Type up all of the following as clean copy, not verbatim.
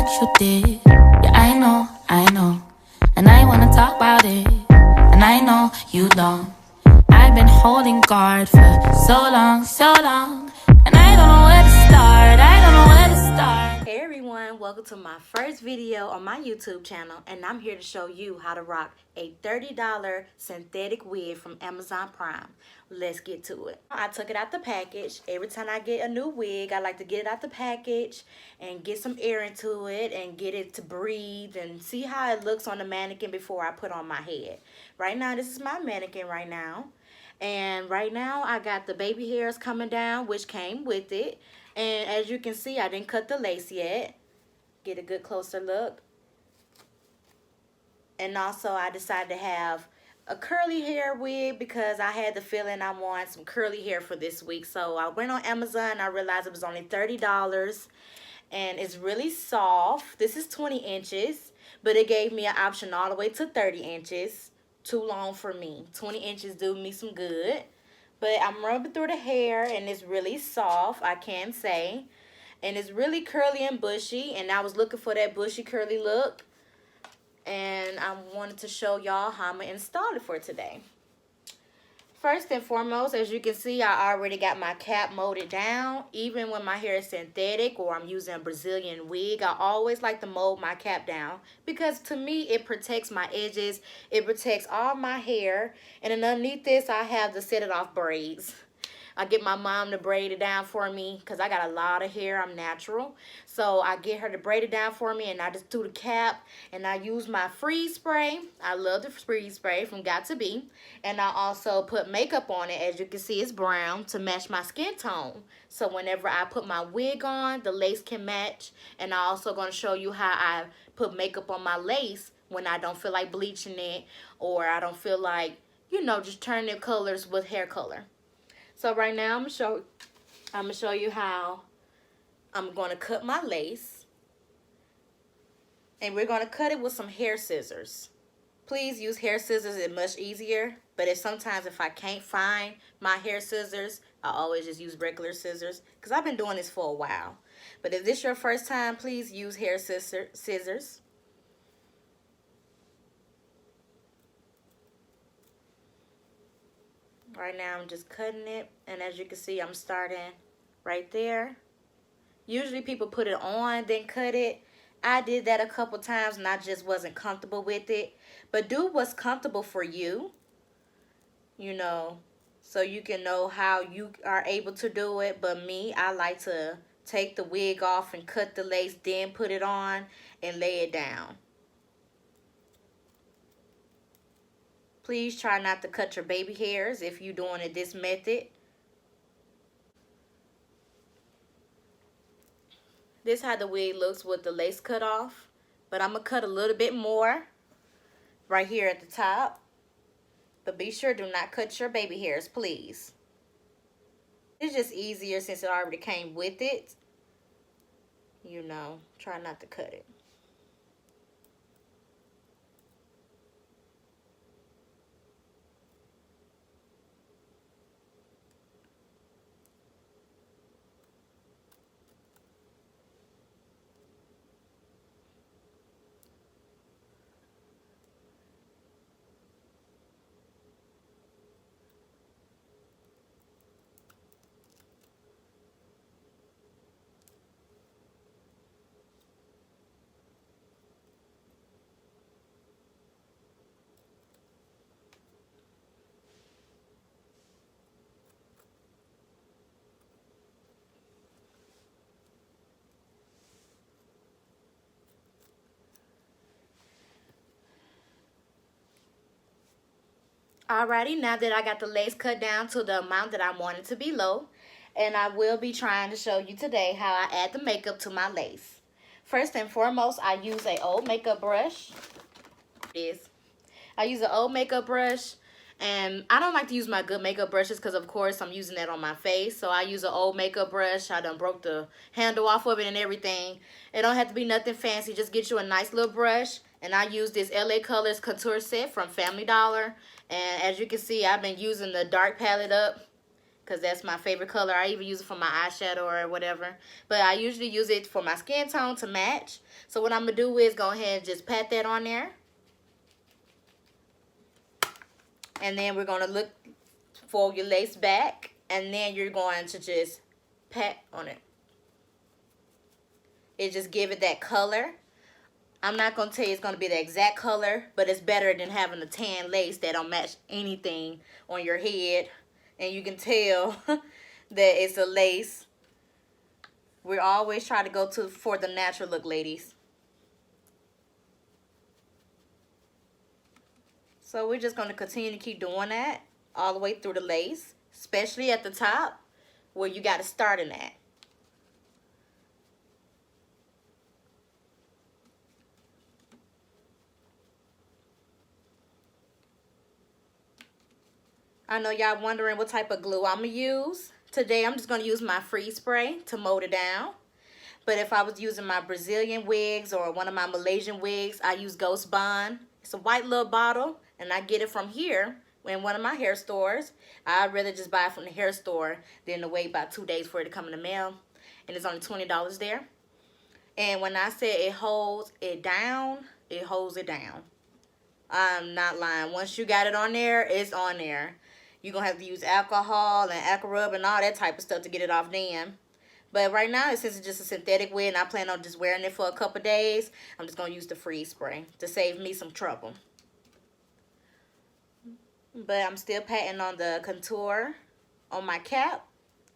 things you did. Yeah, I know. And I wanna talk about it. And I know you don't. I've been holding guard for so long, so long. And I don't know where to start. I don't know where to start. Hey everyone, welcome to my first video on my YouTube channel, and I'm here to show you how to rock a $30 synthetic wig from Amazon Prime. Let's get to it. I took it out the package. Every time I get a new wig, I like to get it out the package and get some air into it and get it to breathe and see how it looks on the mannequin before I put on my head. Right now, this is my mannequin right now. And right now, I got the baby hairs coming down, which came with it. And as you can see, I didn't cut the lace yet. Get a good closer look. And also, I decided to have a curly hair wig because I had the feeling I wanted some curly hair for this week. So I went on Amazon and I realized it was only $30. And it's really soft. This is 20 inches, but it gave me an option all the way to 30 inches. Too long for me. 20 inches do me some good. But I'm rubbing through the hair and it's really soft, I can say. And it's really curly and bushy. And I was looking for that bushy curly look. And I wanted to show y'all how I'm going to install it for today. First and foremost, as you can see, I already got my cap molded down. Even when my hair is synthetic or I'm using a Brazilian wig, I always like to mold my cap down. Because to me, it protects my edges. It protects all my hair. And then underneath this, I have the set it off braids. I get my mom to braid it down for me because I got a lot of hair. I'm natural. So I get her to braid it down for me and I just do the cap and I use my freeze spray. I love the freeze spray from Got To Be. And I also put makeup on it. As you can see, it's brown to match my skin tone. So whenever I put my wig on, the lace can match. And I'm also going to show you how I put makeup on my lace when I don't feel like bleaching it or I don't feel like, you know, just turning colors with hair color. So right now I'm gonna show you how I'm gonna cut my lace. And we're gonna cut it with some hair scissors. Please use hair scissors, it's much easier. But sometimes if I can't find my hair scissors, I always just use regular scissors. Because I've been doing this for a while. But if this is your first time, please use hair scissors. Right now I'm just cutting it, and as you can see, I'm starting right there. Usually people put it on then cut it. I did that a couple times and I just wasn't comfortable with it. But do what's comfortable for you, you know, so you can know how you are able to do it. But me, I like to take the wig off and cut the lace, then put it on and lay it down. Please try not to cut your baby hairs if you're doing it this method. This is how the wig looks with the lace cut off. But I'm going to cut a little bit more right here at the top. But be sure do not cut your baby hairs, please. It's just easier since it already came with it. You know, try not to cut it. Alrighty, now that I got the lace cut down to the amount that I want it to be low, and I will be trying to show you today how I add the makeup to my lace. First and foremost, I use an old makeup brush. I use an old makeup brush, and I don't like to use my good makeup brushes because, of course, I'm using that on my face. So I use an old makeup brush. I done broke the handle off of it and everything. It don't have to be nothing fancy. Just get you a nice little brush. And I use this LA Colors contour set from Family Dollar. And as you can see, I've been using the dark palette up. because that's my favorite color. I even use it for my eyeshadow or whatever. But I usually use it for my skin tone to match. So what I'm going to do is go ahead and just pat that on there. And then we're going to look for your lace back. And then you're going to just pat on it. It just give it that color. I'm not going to tell you it's going to be the exact color, but it's better than having a tan lace that don't match anything on your head. And you can tell that it's a lace. We always try to go for the natural look, ladies. So we're just going to continue to keep doing that all the way through the lace, especially at the top where you got to start in at. I know y'all wondering what type of glue I'm going to use. Today I'm just going to use my freeze spray to mold it down. But if I was using my Brazilian wigs or one of my Malaysian wigs, I use Ghost Bond. It's a white little bottle, and I get it from here in one of my hair stores. I'd rather just buy it from the hair store than to wait about 2 days for it to come in the mail. And it's only $20 there. And when I say it holds it down, it holds it down. I'm not lying. Once you got it on there, it's on there. You're going to have to use alcohol and alcohol rub and all that type of stuff to get it off then. But right now, since it's just a synthetic wig and I plan on just wearing it for a couple days, I'm just going to use the freeze spray to save me some trouble. But I'm still patting on the contour on my cap,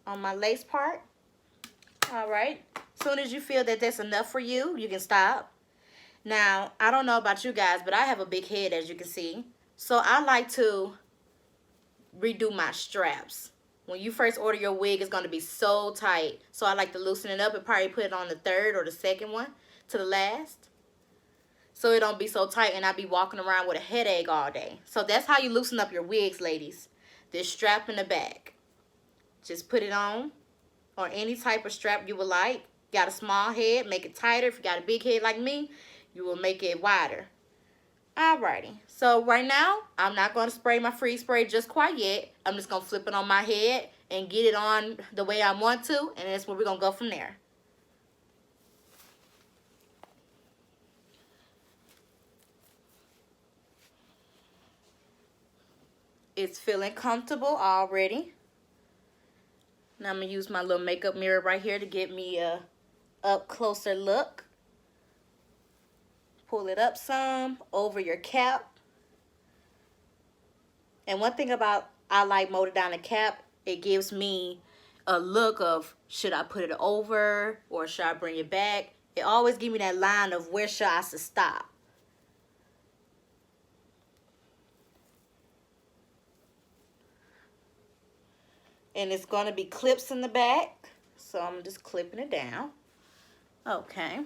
on my lace part. Alright. As soon as you feel that that's enough for you, you can stop. Now, I don't know about you guys, but I have a big head, as you can see. So I like to redo my straps. When you first order your wig, it's going to be so tight. So I like to loosen it up and probably put it on the third or the second one to the last. So it don't be so tight and I be walking around with a headache all day. So that's how you loosen up your wigs, ladies. This strap in the back. Just put it on. Or any type of strap you would like. Got a small head, make it tighter. If you got a big head like me, you will make it wider. Alrighty, so right now, I'm not going to spray my freeze spray just quite yet. I'm just going to flip it on my head and get it on the way I want to, and that's where we're going to go from there. It's feeling comfortable already. Now I'm going to use my little makeup mirror right here to get me a up closer look. Pull it up some over your cap. And one thing about I like molded down the cap, it gives me a look of should I put it over or should I bring it back. It always gives me that line of where should I stop. And it's going to be clips in the back, so I'm just clipping it down. Okay.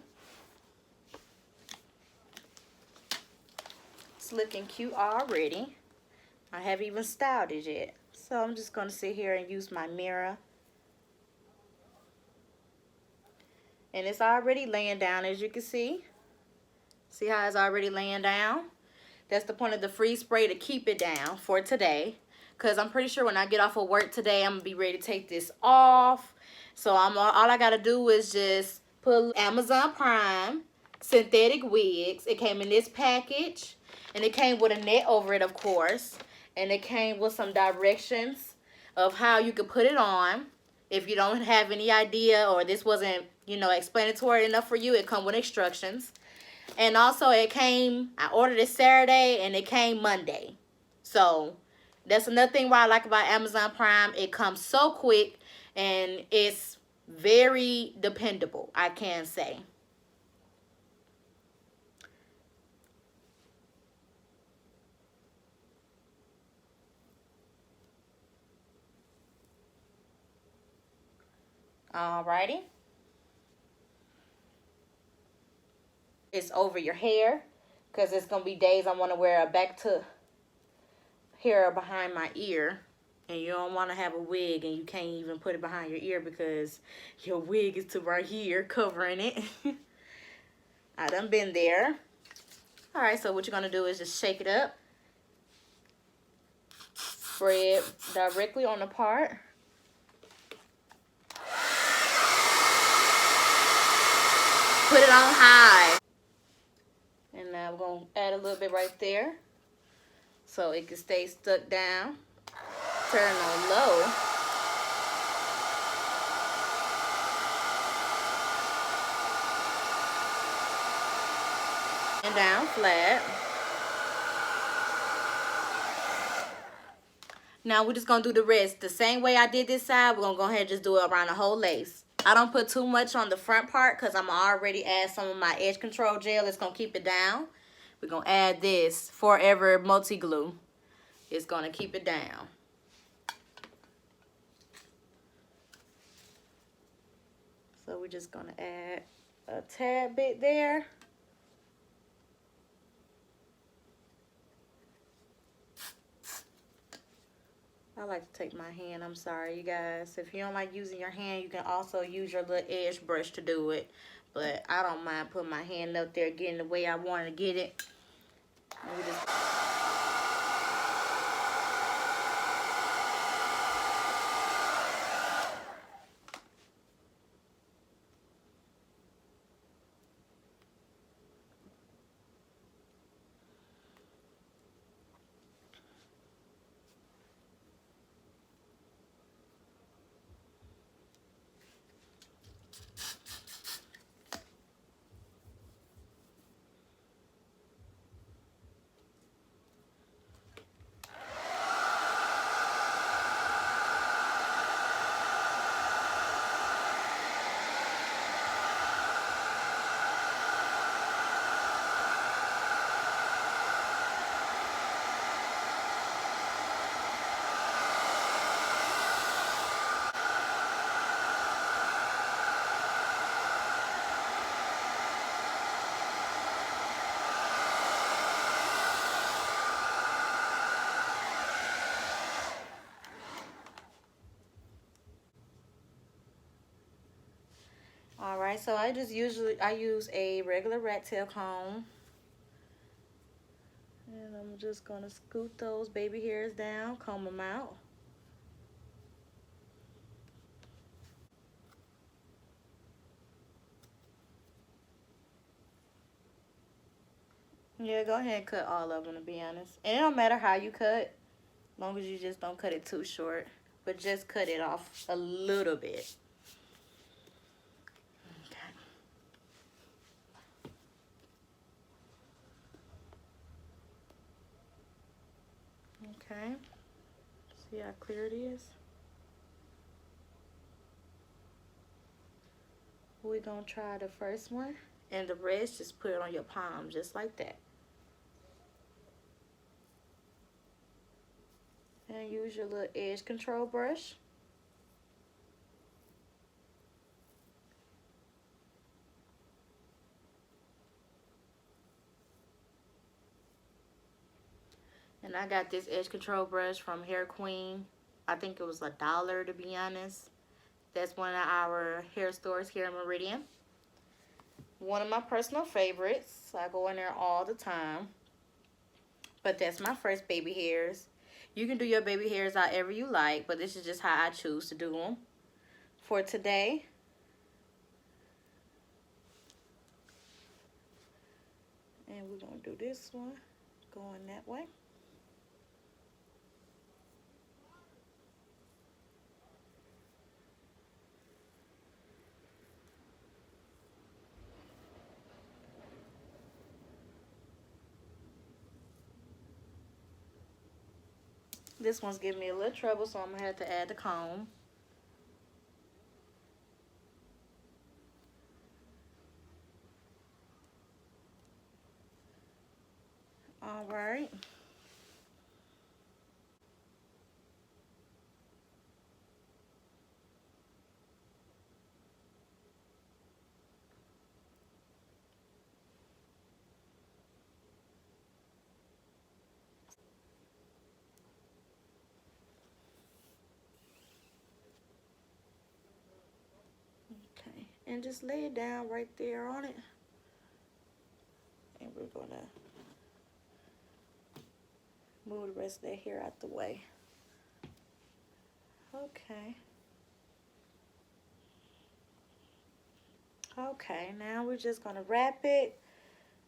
It's looking cute already. I haven't even styled it yet. So I'm just going to sit here and use my mirror. And it's already laying down, as you can see. See how it's already laying down? That's the point of the freeze spray, to keep it down for today. Because I'm pretty sure when I get off of work today, I'm going to be ready to take this off. So all I got to do is just put Amazon Prime Synthetic Wigs. It came in this package. And it came with a net over it, of course. And it came with some directions of how you could put it on. If you don't have any idea or this wasn't, you know, explanatory enough for you, it comes with instructions. And also it came, I ordered it Saturday and it came Monday. So that's another thing why I like about Amazon Prime. It comes so quick and it's very dependable, I can say. Alrighty. It's over your hair because it's going to be days I want to wear a back to hair behind my ear. And you don't want to have a wig and you can't even put it behind your ear because your wig is to right here covering it. I done been there. Alright, so what you're going to do is just shake it up. Spread directly on the part. put it on high. And now we're going to add a little bit right there so it can stay stuck down. Turn on low. And down flat. Now we're just going to do the rest. The same way I did this side, we're going to go ahead and just do it around the whole lace. I don't put too much on the front part because I'm already add some of my edge control gel. It's going to keep it down. We're going to add this Forever Multi Glue. It's going to keep it down. So we're just going to add a tad bit there. I like to take my hand. I'm sorry, you guys. If you don't like using your hand, you can also use your little edge brush to do it. But I don't mind putting my hand up there, getting the way I want to get it. And we just... Alright, so I use a regular rat tail comb. And I'm just going to scoot those baby hairs down, comb them out. Yeah, go ahead and cut all of them, to be honest. And it don't matter how you cut, as long as you just don't cut it too short. But just cut it off a little bit. Okay. See how clear it is? We're going to try the first one. And the rest, just put it on your palm, just like that. And use your little edge control brush. And I got this edge control brush from Hair Queen. I think it was $1, to be honest. That's one of our hair stores here in Meridian. One of my personal favorites. I go in there all the time. But that's my first baby hairs. You can do your baby hairs however you like, but this is just how I choose to do them for today. And we're going to do this one going that way. This one's giving me a little trouble, so I'm going to have to add the comb. All right. Okay, and just lay it down right there on it. And we're going to move the rest of that hair out the way. Okay. Okay, now we're just gonna wrap it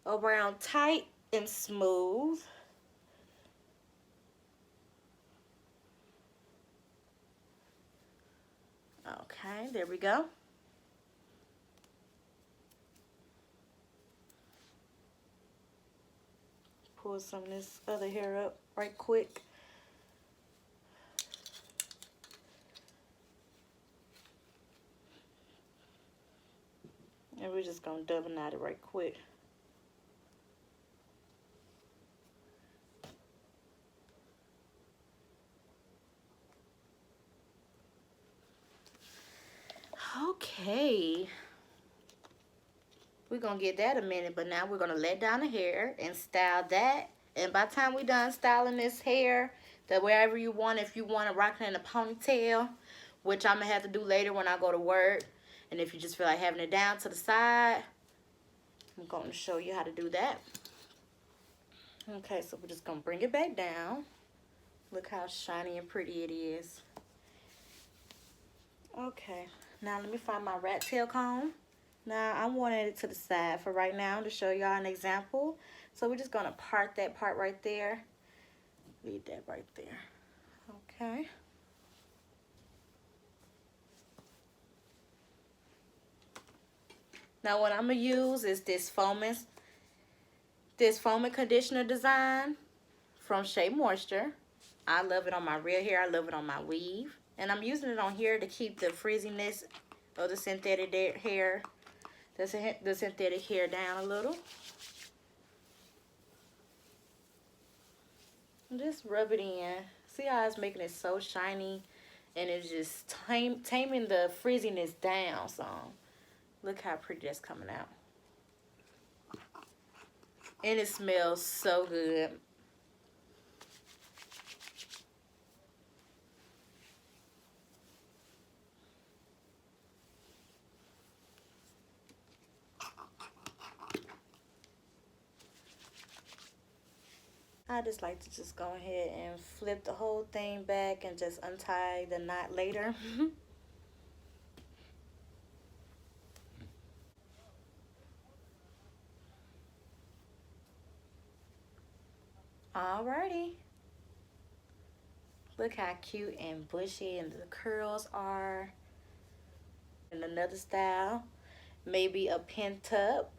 around tight and smooth. Okay, there we go. Pull some of this other hair up right quick. And we're just gonna double knot it right quick. Okay. We're gonna get that a minute, but now we're gonna let down the hair and style that. And by the time we're done styling this hair, that wherever you want, if you want to rock it in a ponytail, which I'm gonna have to do later when I go to work, and if you just feel like having it down to the side, I'm going to show you how to do that. Okay, so we're just gonna bring it back down. Look how shiny and pretty it is. Okay, now let me find my rat tail comb. Now I wanted it to the side for right now to show y'all an example. So we're just gonna part that part right there. Leave that right there. Okay. Now what I'm gonna use is this foaming conditioner design from Shea Moisture. I love it on my real hair. I love it on my weave. And I'm using it on here to keep the frizziness of the synthetic hair, the synthetic hair down a little. And just rub it in. See how it's making it so shiny, and it's just taming the frizziness down some. Look how pretty that's coming out. And it smells so good. I just like to just go ahead and flip the whole thing back and just untie the knot later. Alrighty. Look how cute and bushy and the curls are. And another style, maybe a pent up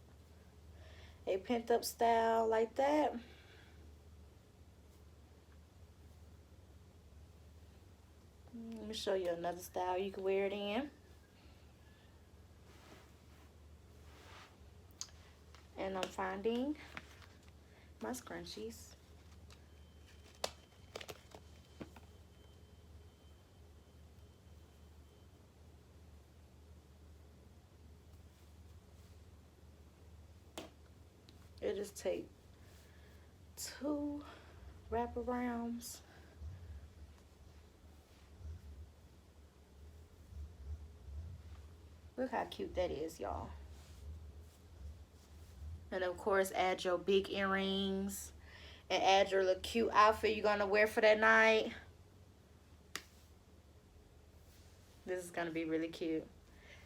style like that. Let me show you another style you can wear it in. And I'm finding my scrunchies. It just take 2 wraparounds. Look how cute that is, y'all. And of course, add your big earrings and add your little cute outfit you're gonna wear for that night. This is gonna be really cute.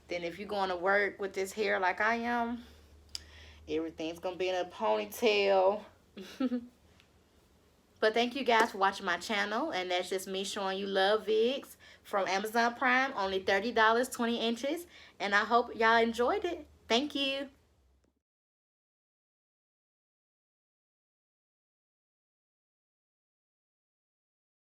Then if you're going to work with this hair like I am, everything's gonna be in a ponytail. But thank you guys for watching my channel, and that's just me showing you lovigs from Amazon Prime, only $30, 20 inches, and I hope y'all enjoyed it. Thank you.